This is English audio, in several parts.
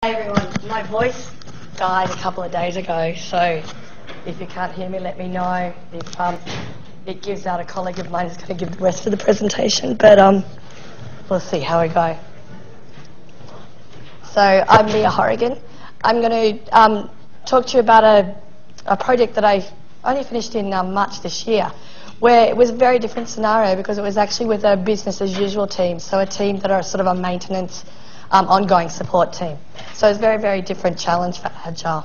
Hey everyone, my voice died a couple of days ago, so if you can't hear me, let me know. If it gives out, a colleague of mine is going to give the rest of the presentation, but we'll see how we go. So I'm Mia Horrigan. I'm going to talk to you about a project that I only finished in March this year, where it was a very different scenario because it was actually with a business as usual team, so a team that are sort of a maintenance ongoing support team. So it's a very, very different challenge for Agile.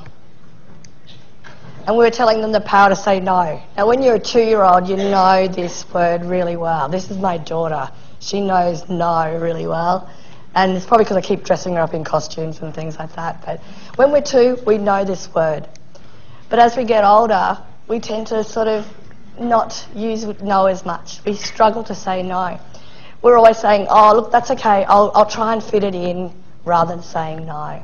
And we were telling them the power to say no. Now when you're a 2-year-old, you know this word really well. This is my daughter. She knows no really well. And it's probably because I keep dressing her up in costumes and things like that. But when we're 2, we know this word. But as we get older, we tend to sort of not use no as much. We struggle to say no. We're always saying, oh, look, that's okay, I'll try and fit it in, rather than saying no.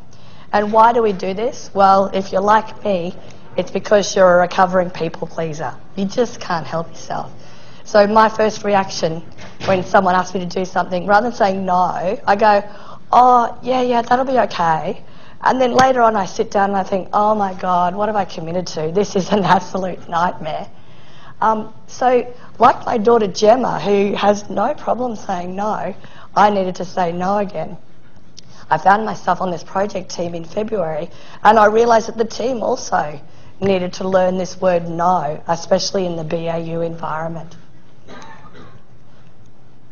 And why do we do this? Well, if you're like me, it's because you're a recovering people pleaser. You just can't help yourself. So my first reaction when someone asks me to do something, rather than saying no, I go, oh, yeah, that'll be okay. And then later on I sit down and I think, oh my God, what have I committed to? This is an absolute nightmare. So like my daughter Gemma, who has no problem saying no, I needed to say no again. I found myself on this project team in February, and I realised that the team also needed to learn this word no, especially in the BAU environment.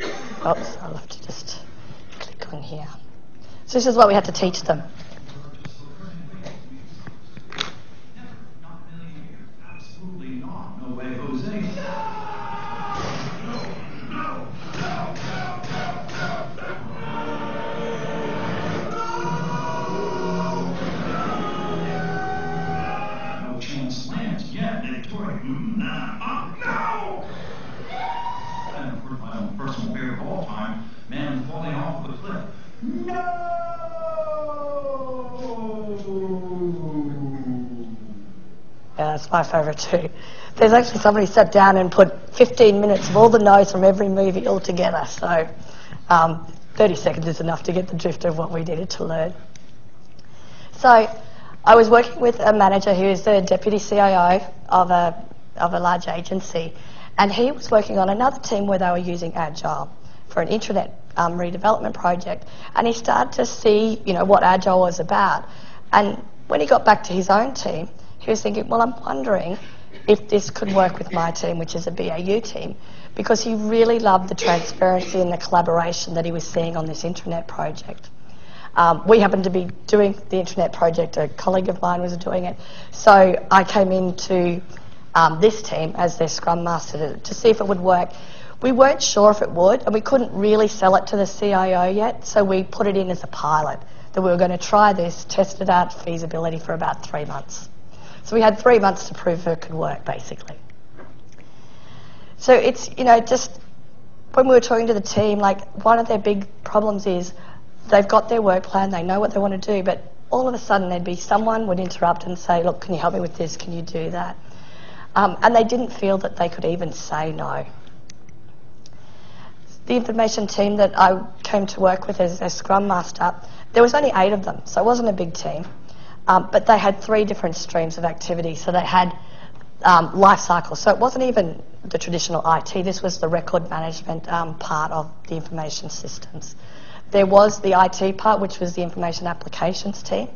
Oops, I'll have to just click on here. So this is what we had to teach them. Personal favorite of all time, man falling off the cliff. No! Yeah, that's my favourite too. There's actually somebody sat down and put 15 minutes of all the notes from every movie all together, so 30 seconds is enough to get the drift of what we needed to learn. So I was working with a manager who is the deputy CIO of a large agency, and he was working on another team where they were using Agile for an intranet redevelopment project. And he started to see, what Agile was about. And when he got back to his own team, he was thinking, well, I'm wondering if this could work with my team, which is a BAU team, because he really loved the transparency and the collaboration that he was seeing on this intranet project. We happened to be doing the intranet project. A colleague of mine was doing it. So I came into this team as their Scrum Master to see if it would work. We weren't sure if it would, and we couldn't really sell it to the CIO yet, so we put it in as a pilot, that we were going to try this, test it out, feasibility for about 3 months. So we had 3 months to prove it could work, basically. So it's, just when we were talking to the team, like one of their big problems is they've got their work plan, they know what they want to do, but all of a sudden there'd be someone would interrupt and say, look, can you help me with this, can you do that? And they didn't feel that they could even say no. The information team that I came to work with as a Scrum Master, there was only 8 of them, so it wasn't a big team. But they had 3 different streams of activity. So they had life cycle. So it wasn't even the traditional IT. This was the record management part of the information systems. There was the IT part, which was the information applications team.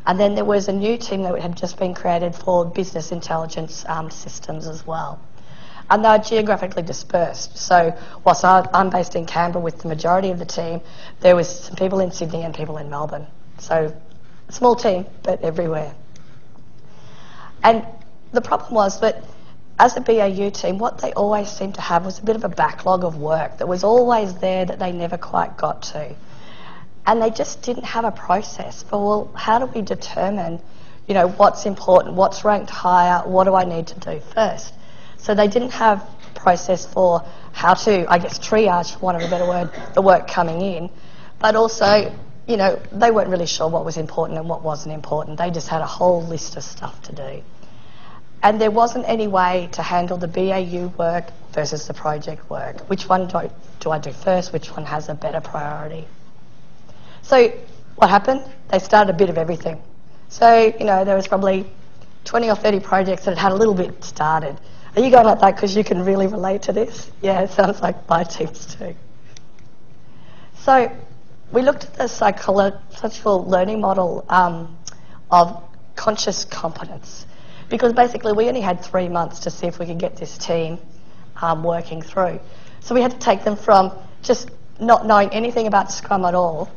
And then there was a new team that had just been created for business intelligence systems as well. And they were geographically dispersed. So whilst I'm based in Canberra with the majority of the team, there was some people in Sydney and people in Melbourne. So a small team, but everywhere. And the problem was that as a BAU team, what they always seemed to have was a bit of a backlog of work that was always there that they never quite got to. And they just didn't have a process for, well, how do we determine, what's important, what's ranked higher, what do I need to do first? So they didn't have a process for how to, triage, for want of a better word, the work coming in. But also, they weren't really sure what was important and what wasn't important. They just had a whole list of stuff to do. And there wasn't any way to handle the BAU work versus the project work. Which one do I do first? Which one has a better priority? So what happened? They started a bit of everything. So, you know, there was probably 20 or 30 projects that had a little bit started. Are you going like that because you can really relate to this? Yeah, it sounds like my teams too. So we looked at the psychological learning model of conscious competence, because basically we only had 3 months to see if we could get this team working through. So we had to take them from just not knowing anything about Scrum at all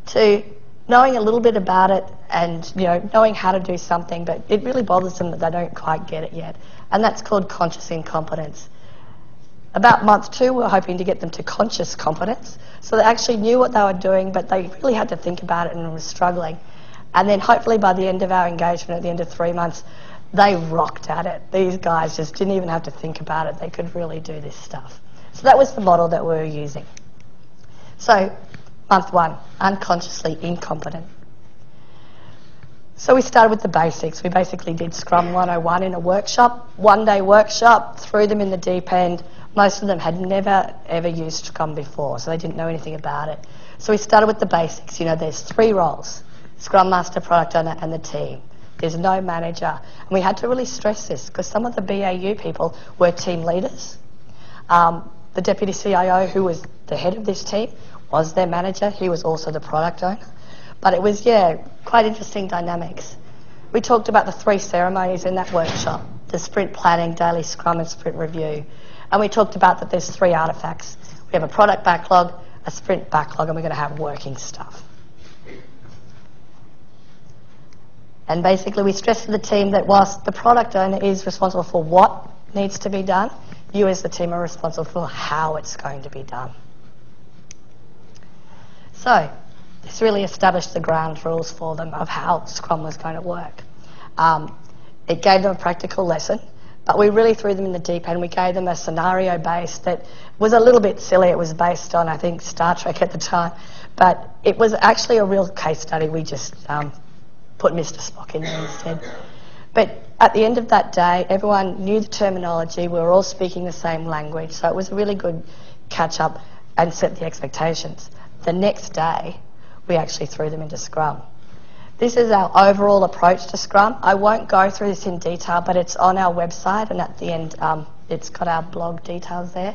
to knowing a little bit about it and, you know, knowing how to do something, but it really bothers them that they don't quite get it yet. And that's called conscious incompetence. About month 2, we were hoping to get them to conscious competence, so they actually knew what they were doing, but they really had to think about it and were struggling. And then hopefully by the end of our engagement, at the end of 3 months, they rocked at it. These guys just didn't even have to think about it. They could really do this stuff. So that was the model that we were using. So month 1, unconsciously incompetent. So we started with the basics. We basically did Scrum 101 in a workshop, 1-day workshop, threw them in the deep end. Most of them had never, ever used Scrum before, so they didn't know anything about it. So we started with the basics. You know, there's 3 roles, ScrumMaster, Product Owner, and the team. There's no manager. And we had to really stress this because some of the BAU people were team leaders. The deputy CIO, who was the head of this team, was their manager. He was also the product owner. But it was, yeah, quite interesting dynamics. We talked about the 3 ceremonies in that workshop, the sprint planning, daily Scrum, and sprint review. And we talked about that there's 3 artifacts. We have a product backlog, a sprint backlog, and we're going to have working stuff. And basically we stressed to the team that whilst the product owner is responsible for what needs to be done, you as the team are responsible for how it's going to be done. So this really established the ground rules for them of how Scrum was going to work. It gave them a practical lesson, but we really threw them in the deep end. We gave them a scenario base that was a little bit silly. It was based on, I think, Star Trek at the time, but it was actually a real case study. We just put Mr. Spock in there instead. But at the end of that day, everyone knew the terminology. We were all speaking the same language, so it was a really good catch-up and set the expectations. The next day, we actually threw them into Scrum. This is our overall approach to Scrum. I won't go through this in detail, but it's on our website, and at the end, it's got our blog details there.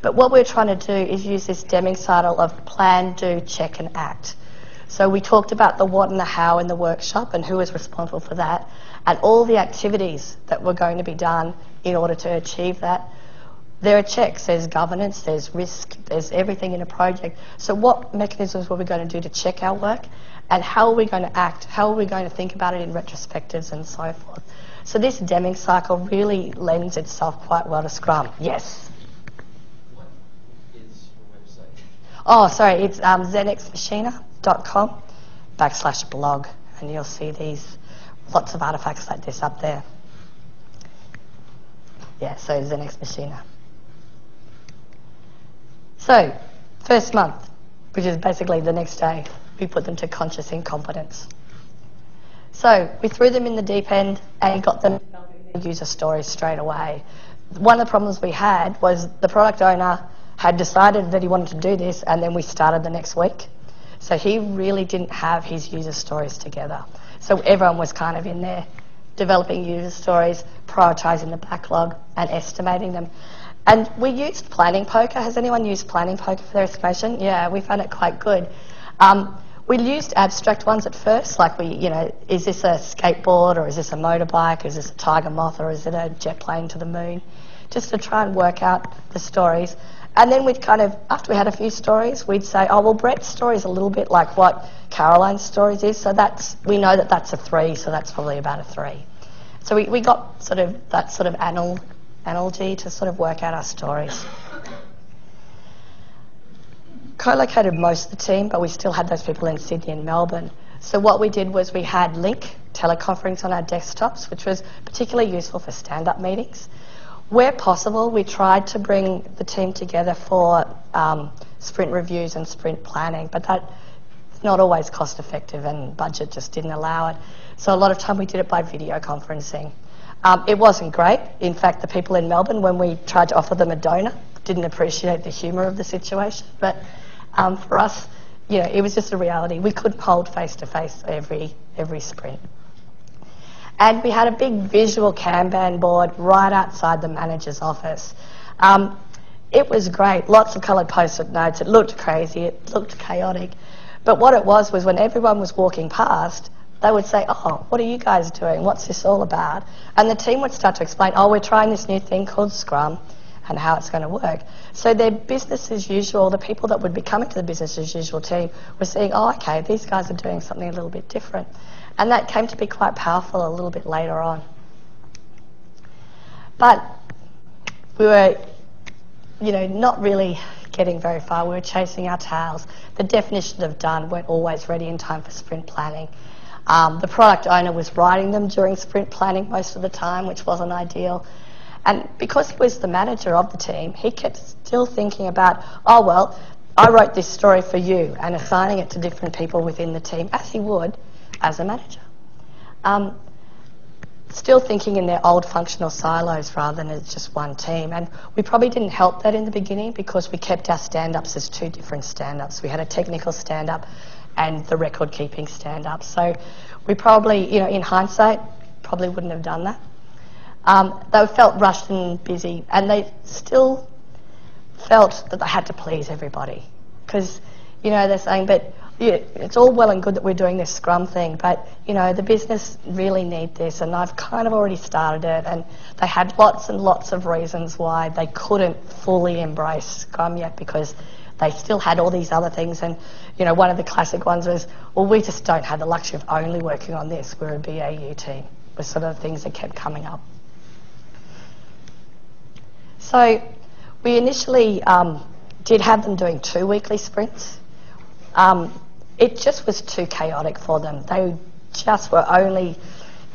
But what we're trying to do is use this Deming cycle of plan, do, check, and act. So we talked about the what and the how in the workshop and who was responsible for that, and all the activities that were going to be done in order to achieve that. There are checks, there's governance, there's risk, there's everything in a project. So what mechanisms were we going to do to check our work, and how are we going to act? How are we going to think about it in retrospectives and so forth? So this Deming cycle really lends itself quite well to Scrum. Yes? What is your website? Oh, sorry, it's zenexmachina.com/blog, and you'll see these lots of artifacts like this up there. Yeah, so Zenex Machina. So, first month, which is basically the next day, we put them to conscious incompetence. So, we threw them in the deep end and got them to user stories straight away. One of the problems we had was the product owner had decided that he wanted to do this, and then we started the next week. So he really didn't have his user stories together. So everyone was kind of in there developing user stories, prioritising the backlog, and estimating them. And we used Planning Poker. Has anyone used Planning Poker for their estimation? Yeah, we found it quite good. We used abstract ones at first, like is this a skateboard, or is this a motorbike, is this a tiger moth, or is it a jet plane to the moon? Just to try and work out the stories. And then we'd kind of, after we had a few stories, we'd say, oh, well, Brett's story is a little bit like what Caroline's stories is, so we know that that's a 3, so that's probably about a 3. So we got sort of that sort of analogy to sort of work out our stories. Co-located most of the team, but we still had those people in Sydney and Melbourne. So what we did was we had Link teleconference on our desktops, which was particularly useful for stand-up meetings. Where possible, we tried to bring the team together for sprint reviews and sprint planning, but that's not always cost effective and budget just didn't allow it. So a lot of time we did it by video conferencing. It wasn't great. In fact, the people in Melbourne, when we tried to offer them a donor, didn't appreciate the humour of the situation. But for us, you know, it was just a reality. We couldn't hold face-to-face every sprint. And we had a big visual Kanban board right outside the manager's office. It was great, lots of coloured post-it notes. It looked crazy, it looked chaotic. But what it was when everyone was walking past, they would say, oh, what are you guys doing? What's this all about? And the team would start to explain, oh, we're trying this new thing called Scrum and how it's going to work. So their business as usual, the people that would be coming to the business as usual team were seeing, oh, okay, these guys are doing something a little bit different. And that came to be quite powerful a little bit later on. But we were, you know, not really getting very far. We were chasing our tails. The definitions of done weren't always ready in time for sprint planning. The product owner was writing them during sprint planning most of the time, which wasn't ideal. And because he was the manager of the team, he kept still thinking about, oh, well, I wrote this story for you, and assigning it to different people within the team, as he would as a manager. Still thinking in their old functional silos rather than as just one team. And we probably didn't help that in the beginning because we kept our stand-ups as two different stand-ups. We had a technical stand-up and the record-keeping stand-up. So we probably, you know, in hindsight, probably wouldn't have done that. They felt rushed and busy, and they still felt that they had to please everybody. Because, you know, they're saying, but yeah, it's all well and good that we're doing this Scrum thing, but, you know, the business really need this, and I've kind of already started it, and they had lots and lots of reasons why they couldn't fully embrace Scrum yet because they still had all these other things. And, you know, one of the classic ones was, well, we just don't have the luxury of only working on this. We're a BAU team. Was sort of things that kept coming up. So we initially did have them doing 2 weekly sprints. It just was too chaotic for them. They just were only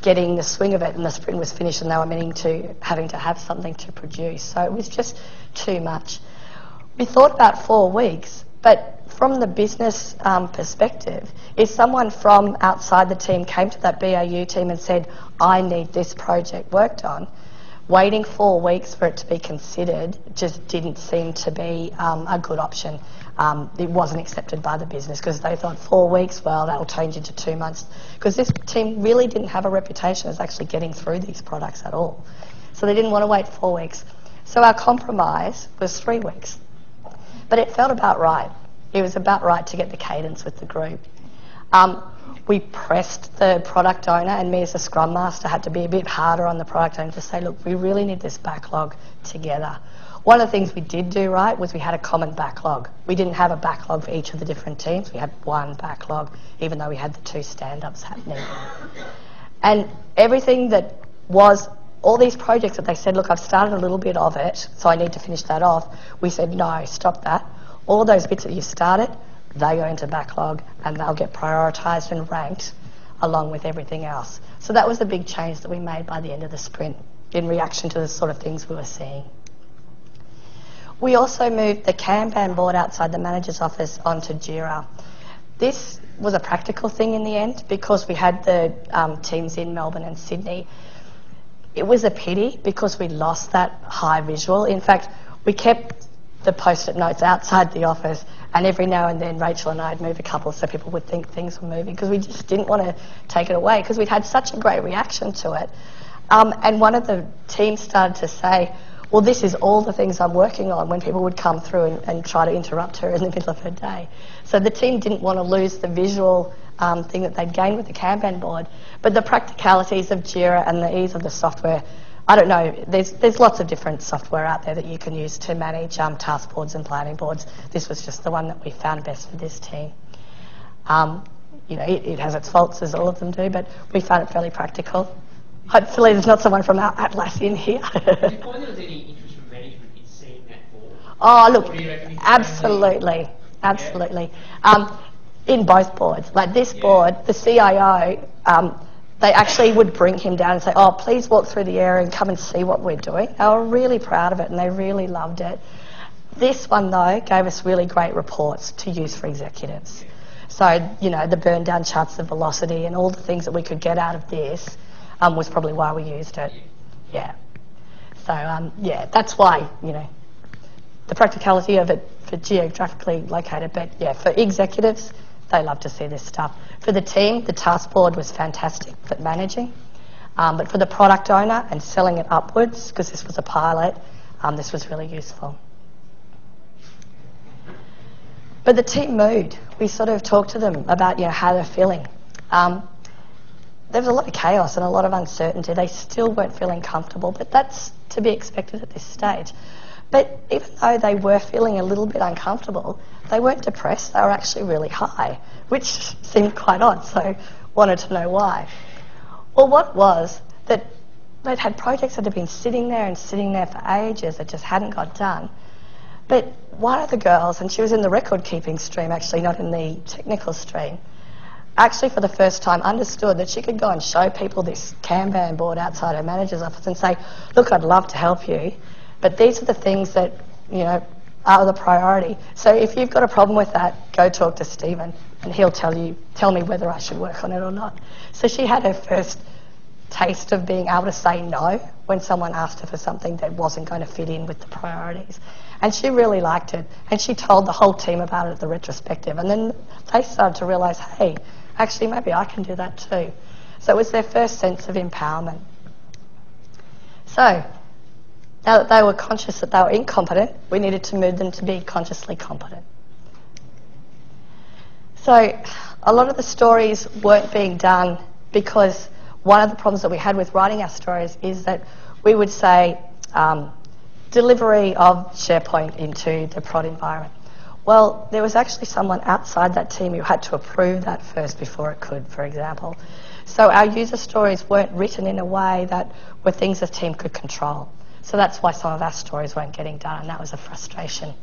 getting the swing of it, and the sprint was finished and they were having to have something to produce. So it was just too much. We thought about 4 weeks, but from the business perspective, if someone from outside the team came to that BAU team and said, I need this project worked on, waiting 4 weeks for it to be considered just didn't seem to be a good option. It wasn't accepted by the business because they thought 4 weeks, well, that'll change into 2 months. Because this team really didn't have a reputation as actually getting through these products at all. So they didn't want to wait 4 weeks. So our compromise was 3 weeks. But it felt about right. It was about right to get the cadence with the group. We pressed the product owner, and me as a Scrum Master had to be a bit harder on the product owner to say, look, we really need this backlog together. One of the things we did do right was we had a common backlog. We didn't have a backlog for each of the different teams. We had one backlog, even though we had the 2 stand-ups happening. And everything that was, all these projects that they said, look, I've started a little bit of it, so I need to finish that off. We said, no, stop that. All those bits that you've started, they go into backlog and they'll get prioritised and ranked along with everything else. So that was a big change that we made by the end of the sprint in reaction to the sort of things we were seeing. We also moved the Kanban board outside the manager's office onto Jira. This was a practical thing in the end because we had the teams in Melbourne and Sydney. It was a pity because we lost that high visual. In fact, we kept the post-it notes outside the office, and every now and then Rachel and I would move a couple so people would think things were moving because we just didn't want to take it away because we'd had such a great reaction to it. And one of the teams started to say, well, this is all the things I'm working on, when people would come through and try to interrupt her in the middle of her day. So the team didn't want to lose the visual thing that they'd gained with the Kanban board, but the practicalities of Jira and the ease of the software, I don't know, there's lots of different software out there that you can use to manage task boards and planning boards. This was just the one that we found best for this team. You know, it has its faults, as all of them do, but we found it fairly practical. Hopefully there's not someone from Atlassian here. Do you find there was any interest from management in seeing that board? Oh, look, absolutely, absolutely. In both boards. Like this board, the CIO, they actually would bring him down and say, oh, please walk through the area and come and see what we're doing. They were really proud of it and they really loved it. This one, though, gave us really great reports to use for executives. So, you know, the burn down charts of velocity and all the things that we could get out of this was probably why we used it. Yeah. So, yeah, that's why, you know, the practicality of it for geographically located, but yeah, for executives, they love to see this stuff. For the team, the task board was fantastic for managing. But for the product owner and selling it upwards, because this was a pilot, this was really useful. But the team mood, we sort of talked to them about how they're feeling. There was a lot of chaos and a lot of uncertainty. They still weren't feeling comfortable, but that's to be expected at this stage. But even though they were feeling a little bit uncomfortable, they weren't depressed, they were actually really high, which seemed quite odd, so wanted to know why. Well, what was that they'd had projects that had been sitting there for ages that just hadn't got done. But one of the girls, and she was in the record-keeping stream actually, not in the technical stream, actually for the first time understood that she could go and show people this Kanban board outside her manager's office and say, look, I'd love to help you, but these are the things that, are the priority. So if you've got a problem with that, go talk to Stephen and he'll tell me whether I should work on it or not. So she had her first taste of being able to say no when someone asked her for something that wasn't going to fit in with the priorities. And she really liked it. And she told the whole team about it at the retrospective. And then they started to realise, hey, actually maybe I can do that too. So it was their first sense of empowerment. So now that they were conscious that they were incompetent, we needed to move them to be consciously competent. So a lot of the stories weren't being done because one of the problems that we had with writing our stories is that we would say delivery of SharePoint into the prod environment. Well, there was actually someone outside that team who had to approve that first before it could, for example. So our user stories weren't written in a way that were things the team could control. So that's why some of our stories weren't getting done, and that was a frustration.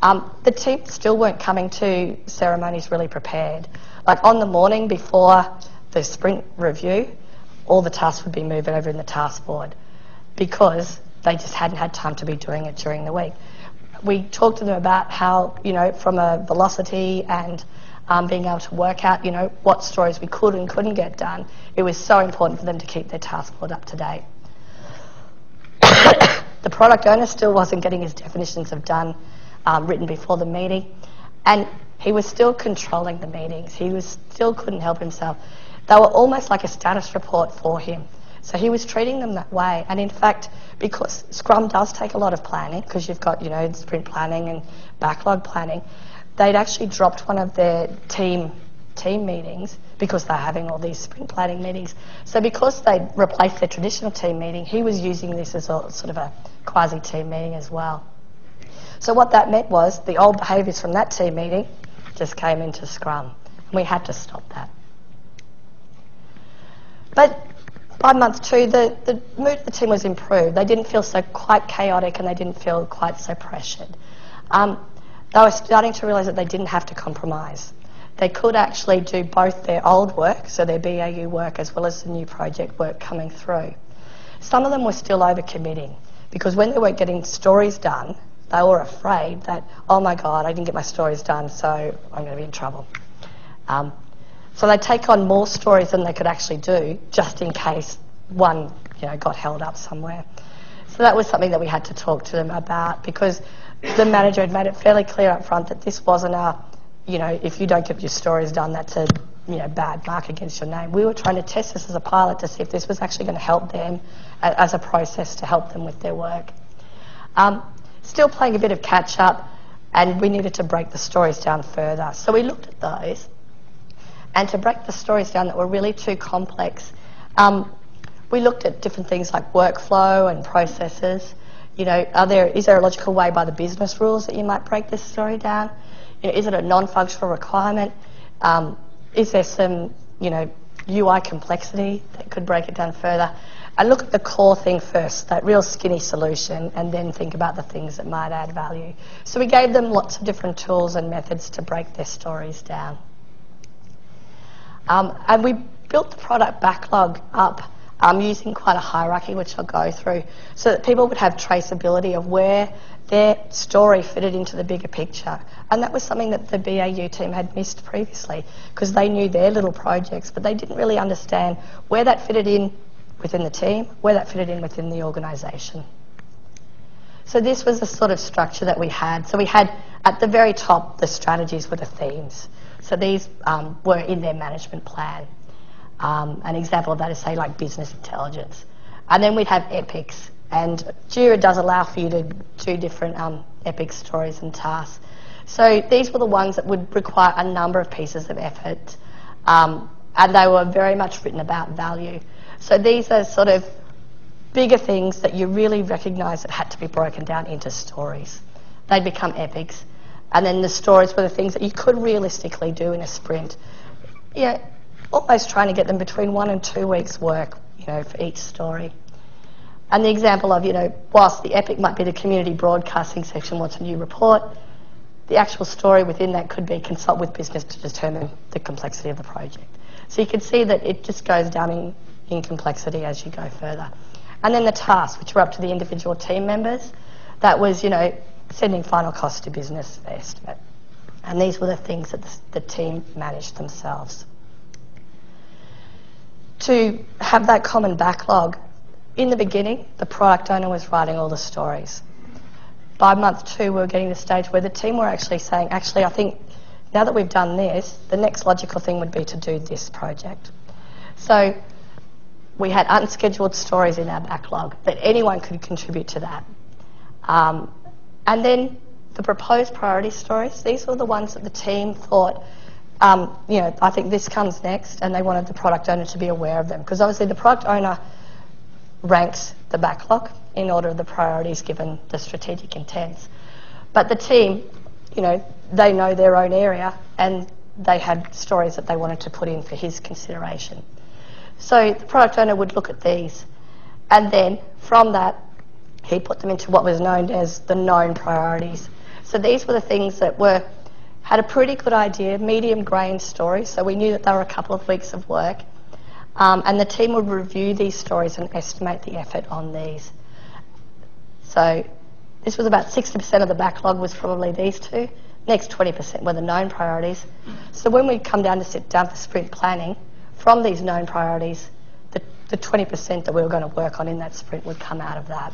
The team still weren't coming to ceremonies really prepared. Like on the morning before the sprint review, all the tasks would be moved over in the task board because they just hadn't had time to be doing it during the week. We talked to them about how, from a velocity and being able to work out, what stories we could and couldn't get done, it was so important for them to keep their task board up to date. The product owner still wasn't getting his definitions of done written before the meeting, and he was still controlling the meetings. He still couldn't help himself. They were almost like a status report for him. So he was treating them that way. And in fact, because Scrum does take a lot of planning, because you've got, sprint planning and backlog planning, they'd actually dropped one of their team meetings because they're having all these sprint planning meetings. So because they'd replaced their traditional team meeting, he was using this as a sort of a quasi-team meeting as well. So what that meant was the old behaviours from that team meeting just came into Scrum. And we had to stop that. But by month 2, the mood of the team was improved. They didn't feel so quite chaotic and they didn't feel quite so pressured. They were starting to realise that they didn't have to compromise. They could actually do both their old work, so their BAU work, as well as the new project work coming through. Some of them were still overcommitting because when they weren't getting stories done, they were afraid that, oh my God, I didn't get my stories done, so I'm going to be in trouble. So they'd take on more stories than they could actually do, just in case one, got held up somewhere. So that was something that we had to talk to them about because the manager had made it fairly clear up front that this wasn't a, if you don't get your stories done, that's a, bad mark against your name. We were trying to test this as a pilot to see if this was actually going to help them as a process to help them with their work. Still playing a bit of catch up, and we needed to break the stories down further. So we looked at those. And to break the stories down that were really too complex, we looked at different things like workflow and processes. Is there a logical way by the business rules that you might break this story down? Is it a non-functional requirement? Is there some, UI complexity that could break it down further? And look at the core thing first, that real skinny solution, and then think about the things that might add value. So we gave them lots of different tools and methods to break their stories down. And we built the product backlog up using quite a hierarchy, which I'll go through, so that people would have traceability of where their story fitted into the bigger picture. And that was something that the BAU team had missed previously, because they knew their little projects, but they didn't really understand where that fitted in within the team, where that fitted in within the organisation. So this was the sort of structure that we had. So we had At the very top, the strategies were the themes. So these were in their management plan. An example of that is, say, like business intelligence. And then we'd have epics. And Jira does allow for you to do different epic stories and tasks. So these were the ones that would require a number of pieces of effort. And they were very much written about value. So these are sort of bigger things that you really recognise that had to be broken down into stories. They'd become epics. And then the stories were the things that you could realistically do in a sprint. Yeah, almost trying to get them between 1 and 2 weeks' work, for each story. And the example of, whilst the epic might be the community broadcasting section wants a new report, the actual story within that could be consult with business to determine the complexity of the project. So you can see that it just goes down in complexity as you go further. And then the tasks, which were up to the individual team members, that was, sending final costs to business estimate. And these were the things that the team managed themselves. To have that common backlog, in the beginning, the product owner was writing all the stories. By month 2, we were getting to the stage where the team were actually saying, I think now that we've done this, the next logical thing would be to do this project. So we had unscheduled stories in our backlog that anyone could contribute to that. And then the proposed priority stories, these were the ones that the team thought, I think this comes next, and they wanted the product owner to be aware of them. Because obviously the product owner ranks the backlog in order of the priorities given the strategic intents. But the team, they know their own area, and they had stories that they wanted to put in for his consideration. So the product owner would look at these, and then from that, he put them into what was known as the known priorities. So these were the things that had a pretty good idea, medium-grained stories, so we knew that they were a couple of weeks of work. And the team would review these stories and estimate the effort on these. So this was about 60% of the backlog was probably these two. Next 20% were the known priorities. So when we come down to sit down for sprint planning, from these known priorities, the 20% that we were going to work on in that sprint would come out of that.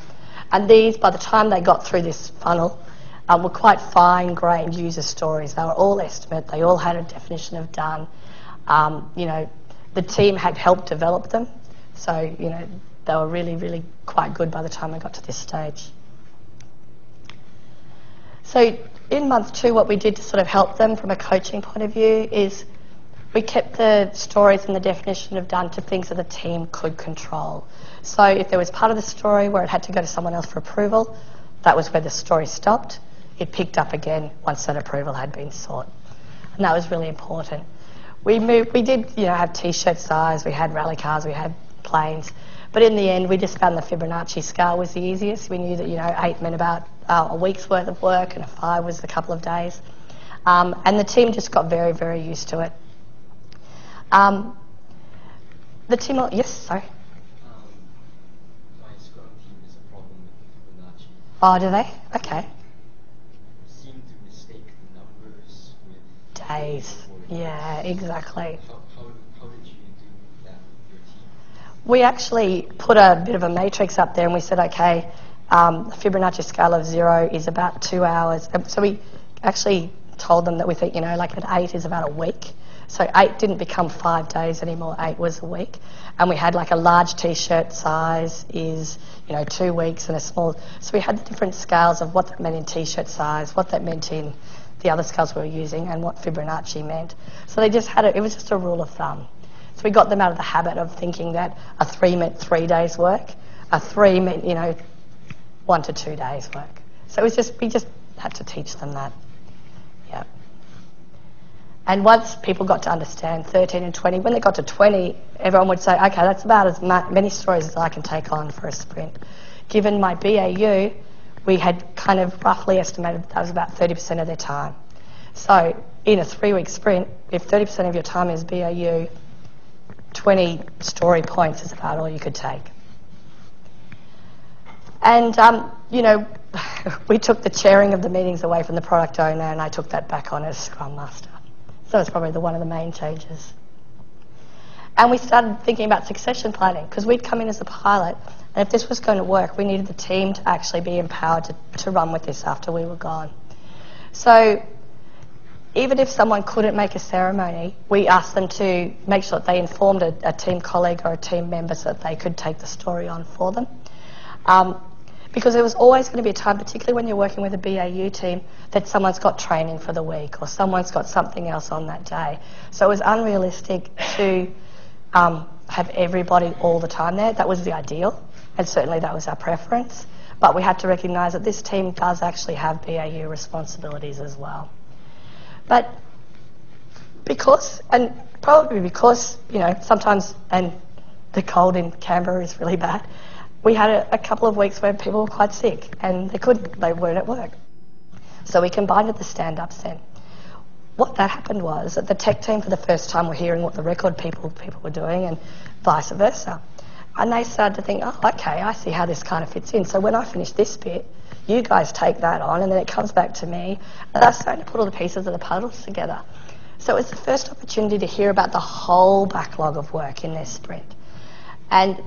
And these, by the time they got through this funnel, were quite fine-grained user stories. They were all estimate. They all had a definition of done. The team had helped develop them. So, they were really, really quite good by the time I got to this stage. So in month 2, what we did to sort of help them from a coaching point of view is we kept the stories and the definition of done to things that the team could control. So if there was part of the story where it had to go to someone else for approval, that was where the story stopped. It picked up again once that approval had been sought. And that was really important. We did have T-shirt size, we had rally cars, we had planes, but in the end we just found the Fibonacci scale was the easiest. We knew that 8 meant about a week's worth of work and a 5 was a couple of days. And the team just got very, very used to it. The team, yes, sorry. My Scrum team is a problem with Fibonacci. Oh, do they? Okay. Seem to mistake the numbers with Days. Yeah, exactly. How did you do that with your team? We actually put a bit of a matrix up there and we said, okay, the Fibonacci scale of 0 is about 2 hours. So we actually told them that we think, like an 8 is about a week. So 8 didn't become 5 days anymore, 8 was a week. And we had like a large T-shirt size is, 2 weeks and a small. So we had the different scales of what that meant in T-shirt size, what that meant in the other scales we were using and what Fibonacci meant. So they just had it was just a rule of thumb. So we got them out of the habit of thinking that a 3 meant 3 days work, a 3 meant, 1 to 2 days work. So it was we just had to teach them that. Yeah. And once people got to understand 13 and 20, when they got to 20, everyone would say, okay, that's about as many stories as I can take on for a sprint. Given my BAU, we had kind of roughly estimated that was about 30% of their time. So in a 3-week sprint, if 30% of your time is BAU, 20 story points is about all you could take. And, we took the chairing of the meetings away from the product owner and I took that back on as ScrumMaster. So it's probably one of the main changes. And we started thinking about succession planning because we'd come in as a pilot, and if this was going to work, we needed the team to actually be empowered to run with this after we were gone. So even if someone couldn't make a ceremony, we asked them to make sure that they informed a team colleague or a team member so that they could take the story on for them. Because there was always going to be a time, particularly when you're working with a BAU team, that someone's got training for the week or someone's got something else on that day. So it was unrealistic to have everybody all the time there. That was the ideal, and certainly that was our preference. But we had to recognise that this team does actually have BAU responsibilities as well. But because, and probably because, you know, sometimes, and the cold in Canberra is really bad, we had a couple of weeks where people were quite sick and they weren't at work. So we combined the stand-ups then. What that happened was that the tech team for the first time were hearing what the record people were doing and vice versa. And they started to think, oh, okay, I see how this kind of fits in. So when I finish this bit, you guys take that on and then it comes back to me. And I'm starting to put all the pieces of the puzzles together. So it was the first opportunity to hear about the whole backlog of work in their sprint. And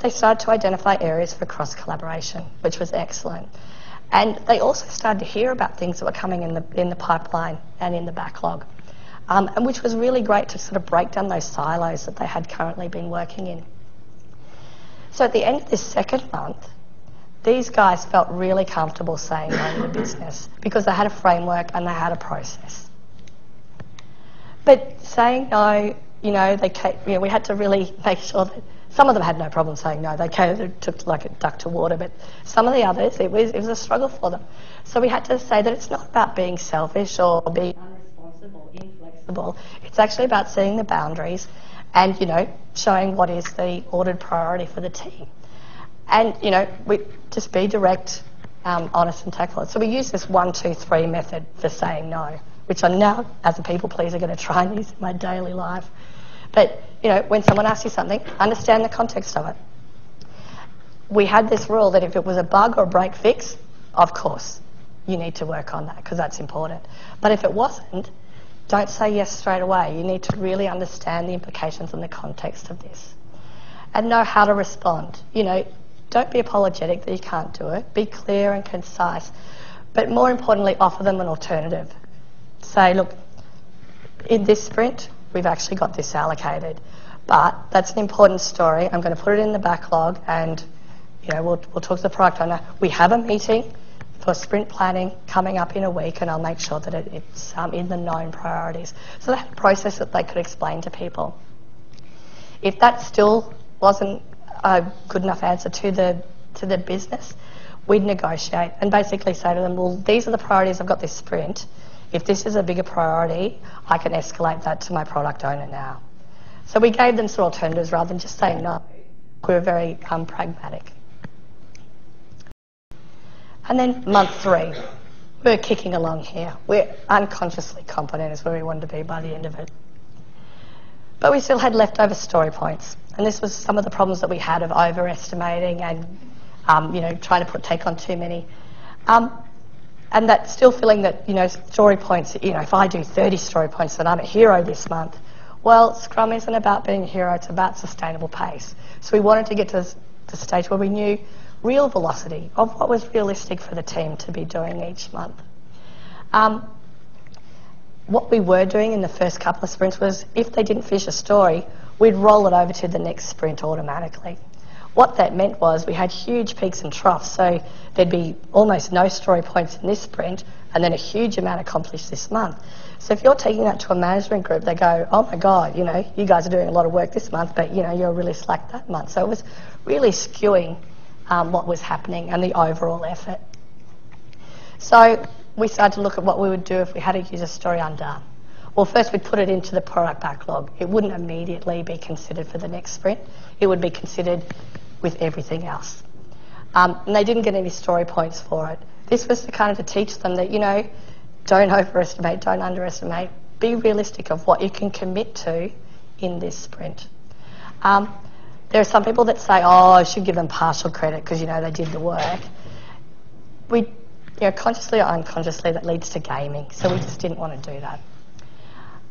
they started to identify areas for cross-collaboration, which was excellent. And they also started to hear about things that were coming in the pipeline and in the backlog, and which was really great to sort of break down those silos that they had currently been working in. So at the end of this second month, these guys felt really comfortable saying no to the business because they had a framework and they had a process. But saying no, you know, we had to really make sure that some of them had no problem saying no. They took like a duck to water, but some of the others, it was a struggle for them. So we had to say that it's not about being selfish or being unresponsible, inflexible. It's actually about setting the boundaries and, you know, showing what is the ordered priority for the team. And, you know, we just be direct, honest and tactful. So we use this 1, 2, 3 method for saying no, which I'm now, as a people pleaser, going to try and use in my daily life. But, you know, when someone asks you something, understand the context of it. We had this rule that if it was a bug or a break fix, of course, you need to work on that because that's important. But if it wasn't, don't say yes straight away. You need to really understand the implications and the context of this and know how to respond. You know, don't be apologetic that you can't do it. Be clear and concise. But more importantly, offer them an alternative. Say, look, in this sprint, we've actually got this allocated. But that's an important story. I'm going to put it in the backlog and, you know, we'll talk to the product owner. We have a meeting for sprint planning coming up in a week and I'll make sure that it's in the known priorities. So they had a process that they could explain to people. If that still wasn't a good enough answer to the business, we'd negotiate and basically say to them, well, these are the priorities, I've got this sprint. If this is a bigger priority, I can escalate that to my product owner now. So we gave them some alternatives rather than just saying no. We were very pragmatic. And then month 3, we're kicking along here. We're unconsciously competent is where we wanted to be by the end of it. But we still had leftover story points. And this was some of the problems that we had of overestimating and you know, trying to take on too many. And that still feeling that, you know, story points, you know, if I do 30 story points, then I'm a hero this month. Well, Scrum isn't about being a hero, it's about sustainable pace. So we wanted to get to the stage where we knew real velocity of what was realistic for the team to be doing each month. What we were doing in the first couple of sprints was if they didn't finish a story, we'd roll it over to the next sprint automatically. What that meant was we had huge peaks and troughs, so there'd be almost no story points in this sprint and then a huge amount accomplished this month. So if you're taking that to a management group, they go, oh my God, you know, you guys are doing a lot of work this month, but you know, you're really slack that month. So it was really skewing what was happening and the overall effort. So we started to look at what we would do if we had a user story undone. Well, first we'd put it into the product backlog. It wouldn't immediately be considered for the next sprint. It would be considered with everything else. And they didn't get any story points for it. This was to kind of to teach them that, you know, don't overestimate, don't underestimate. Be realistic of what you can commit to in this sprint. There are some people that say, oh, I should give them partial credit because, you know, they did the work. We, you know, consciously or unconsciously, that leads to gaming. So we just didn't want to do that.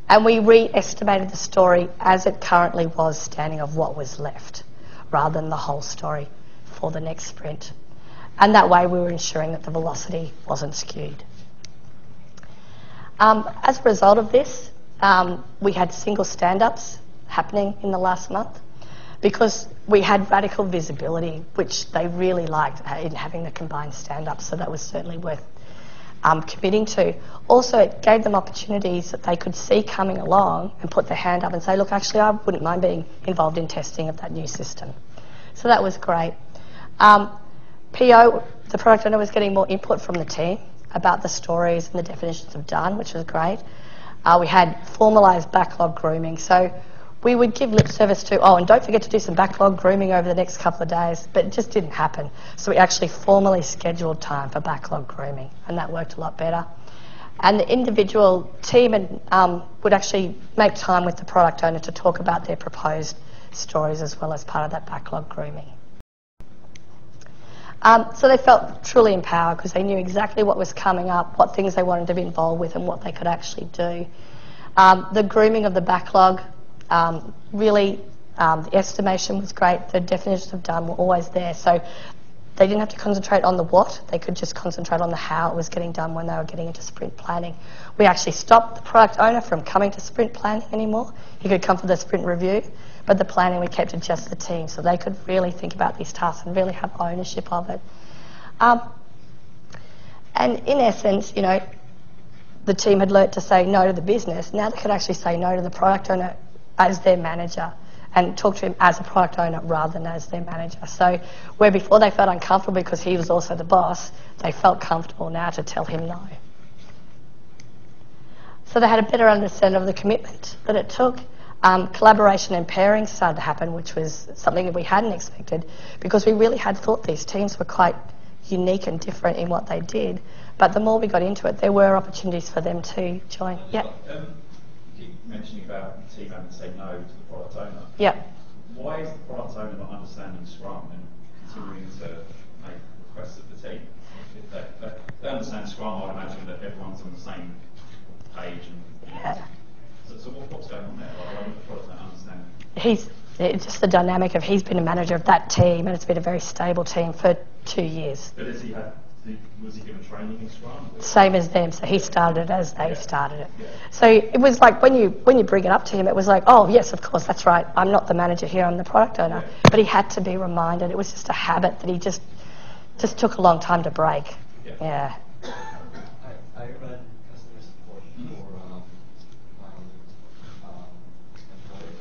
And we re-estimated the story as it currently was standing of what was left, rather than the whole story for the next sprint. And that way we were ensuring that the velocity wasn't skewed. As a result of this, we had single stand-ups happening in the last month because we had radical visibility, which they really liked in having the combined stand-ups, so that was certainly worth committing to. Also, it gave them opportunities that they could see coming along and put their hand up and say, look, actually, I wouldn't mind being involved in testing of that new system. So that was great. PO, the product owner, was getting more input from the team about the stories and the definitions of done, which was great. We had formalised backlog grooming. So we would give lip service to, oh, and don't forget to do some backlog grooming over the next couple of days, but it just didn't happen. So we actually formally scheduled time for backlog grooming, and that worked a lot better. And the individual team would actually make time with the product owner to talk about their proposed stories as well as part of that backlog grooming. So they felt truly empowered because they knew exactly what was coming up, what things they wanted to be involved with and what they could actually do. The grooming of the backlog, really, the estimation was great. The definitions of done were always there. So they didn't have to concentrate on the what. They could just concentrate on the how it was getting done when they were getting into sprint planning. We actually stopped the product owner from coming to sprint planning anymore. He could come for the sprint review, but the planning we kept to just the team so they could really think about these tasks and really have ownership of it. And in essence, you know, the team had learnt to say no to the business. Now they could actually say no to the product owner as their manager and talk to him as a product owner rather than as their manager. So where before they felt uncomfortable because he was also the boss, they felt comfortable now to tell him no. So they had a better understanding of the commitment that it took. Collaboration and pairing started to happen, which was something that we hadn't expected because we really had thought these teams were quite unique and different in what they did. But the more we got into it, there were opportunities for them to join. Yeah. You keep mentioning about the team having to say no to the product owner. Yeah. Why is the product owner not understanding Scrum and continuing to make requests of the team? If they understand Scrum, I'd imagine that everyone's on the same page. And, Yeah. So what's going on there? Why don't the product owner understand? It's just the dynamic of he's been a manager of that team and it's been a very stable team for 2 years. But was he given training in Scrum? Same as them, so he started it as they started it. Yeah. So it was like when you bring it up to him, it was like, oh yes, of course, that's right. I'm not the manager here, I'm the product owner. Yeah. But he had to be reminded. It was just a habit that he just took a long time to break. Yeah. I run customer support for my employer.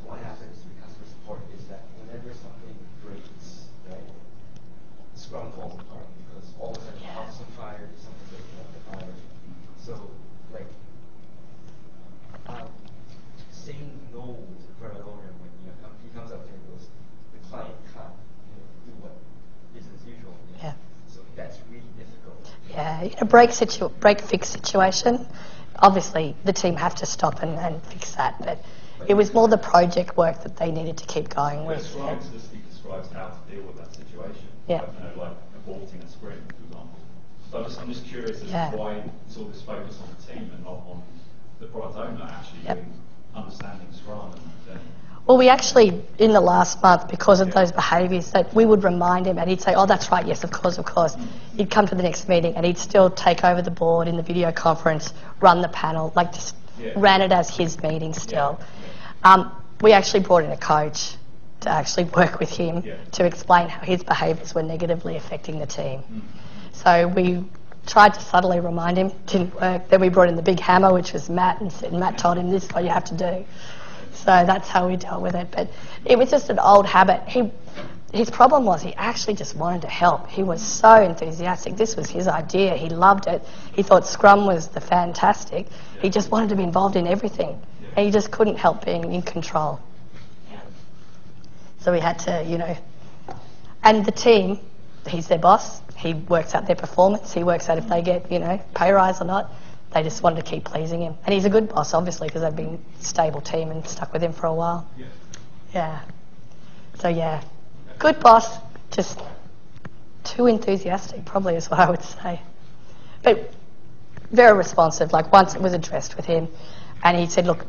What happens with customer support is that whenever something breaks, right, Scrum falls apart because all of a sudden house on fire, something breaking up the fire. So, like, saying no to the product owner when he comes up there and goes, the client can't do what is as usual. Yeah. So that's really difficult. Yeah, in a break-fix situation, obviously the team have to stop and fix that, but it was more the project work that they needed to keep going with. Scrum explicitly describes how to deal with that situation. Yeah. Like aborting a sprint, for example. So I'm just curious as to why it's all this focus on the team and not on the product owner actually understanding Scrum and Well, we actually, in the last month, because of those behaviours, that we would remind him and he'd say, oh, that's right, yes, of course, of course. He'd come to the next meeting and he'd still take over the board in the video conference, run the panel, like just ran it as his meeting still. We actually brought in a coach to actually work with him to explain how his behaviours were negatively affecting the team. So we tried to subtly remind him, didn't work. Then we brought in the big hammer, which was Matt, and Matt told him, this is what you have to do. So that's how we dealt with it. But it was just an old habit. His problem was he actually just wanted to help. He was so enthusiastic. This was his idea. He loved it. He thought Scrum was the fantastic. He just wanted to be involved in everything. And he just couldn't help being in control. So we had to, and the team, he's their boss. He works out their performance. He works out if they get, pay rise or not. They just wanted to keep pleasing him. And he's a good boss, obviously, because they've been a stable team and stuck with him for a while. Yeah. So, good boss, just too enthusiastic, probably is what I would say. But very responsive. Like, once it was addressed with him, and he said, look,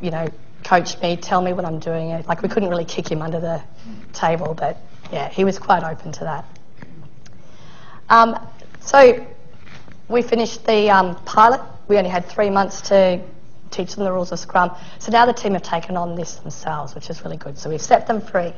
coach me, tell me when I'm doing it. Like, we couldn't really kick him under the table, but, he was quite open to that. So we finished the pilot we only had 3 months to teach them the rules of Scrum. So now the team have taken on this themselves, which is really good. So we've set them free.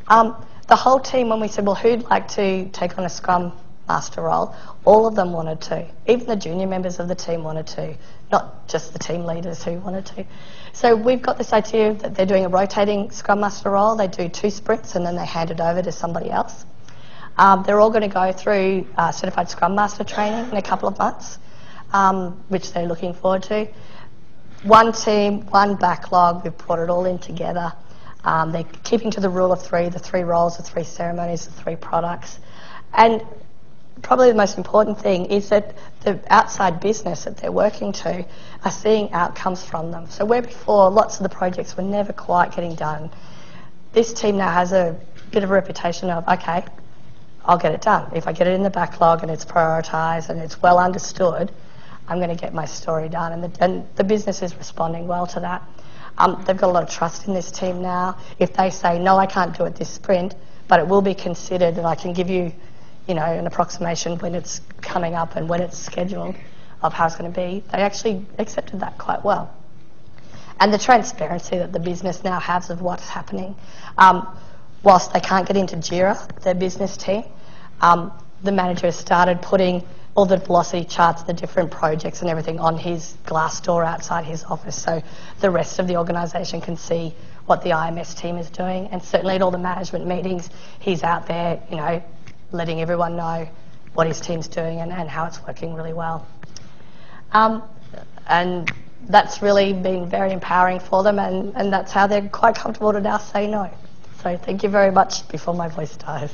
The whole team, when we said, well, who'd like to take on a Scrum Master role, all of them wanted to. Even the junior members of the team wanted to, not just the team leaders who wanted to. So we've got this idea that they're doing a rotating Scrum Master role. They do 2 sprints and then they hand it over to somebody else. They're all going to go through Certified Scrum Master training in a couple of months, which they're looking forward to. One team, one backlog, we've brought it all in together. They're keeping to the rule of 3, the 3 roles, the 3 ceremonies, the 3 products. And probably the most important thing is that the outside business that they're working to are seeing outcomes from them. So where before lots of the projects were never quite getting done, this team now has a bit of a reputation of, okay, I'll get it done. If I get it in the backlog and it's prioritised and it's well understood, I'm going to get my story done. And the business is responding well to that. They've got a lot of trust in this team now. If they say, no, I can't do it this sprint, but it will be considered and I can give you, an approximation when it's coming up and when it's scheduled of how it's going to be, they actually accepted that quite well. And the transparency that the business now has of what's happening. Whilst they can't get into Jira, their business team, the manager has started putting all the velocity charts, the different projects and everything on his glass door outside his office, so the rest of the organisation can see what the IMS team is doing. And certainly at all the management meetings, he's out there, letting everyone know what his team's doing and how it's working really well. And that's really been very empowering for them, and that's how they're quite comfortable to now say no. So thank you very much before my voice dies.